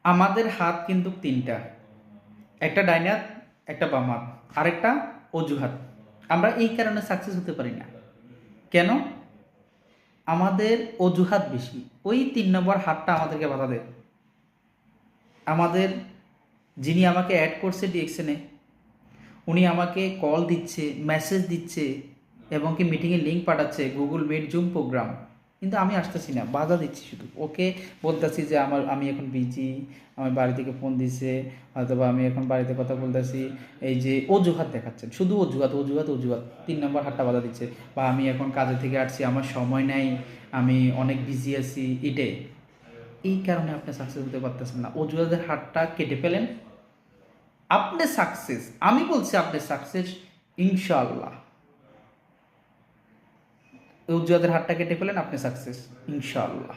আমাদের হাত কিন্তু তিনটা, একটা ডাইন হাত, একটা বাম হাত, আরেকটা অজুহাত। আমরা এই কারণে সাকসেস হতে পারি না। কেন? আমাদের অজুহাত বেশি। ওই 3 নম্বর হাতটা আমাদেরকে বাধা দেয়। আমাদের যিনি আমাকে অ্যাড করছে ডিএক্সএনে, উনি আমাকে কল দিচ্ছে, মেসেজ দিচ্ছে এবং কি মিটিংয়ের লিঙ্ক পাঠাচ্ছে, গুগল মিট, জুম প্রোগ্রাম, কিন্তু আমি আসতেছি না, বাধা দিচ্ছি শুধু। ওকে বলতেছি যে আমি এখন বিজি, আমার বাড়ি থেকে ফোন দিছে, অথবা আমি এখন বাড়িতে কথা বলতেছি, এই যে অজুহাত দেখাচ্ছেন, শুধু অজুহাত অজুহাত অজুহাত। 3 নম্বর হাতটা বাধা দিচ্ছে, বা আমি এখন কাজে থেকে আসছি, আমার সময় নাই, আমি অনেক বিজি আছি, এটাই। এই কারণে আপনি সাকসেস হতে পারতেছেন না। অজুহাতের হাতটা কেটে ফেলেন, আপনি সাকসেস। আমি বলছি আপনি সাকসেস, ইনশাআল্লাহ। অজুহাতের হাতটা কেটে ফেলেন, আপনি সাকসেস ইনশাআল্লাহ।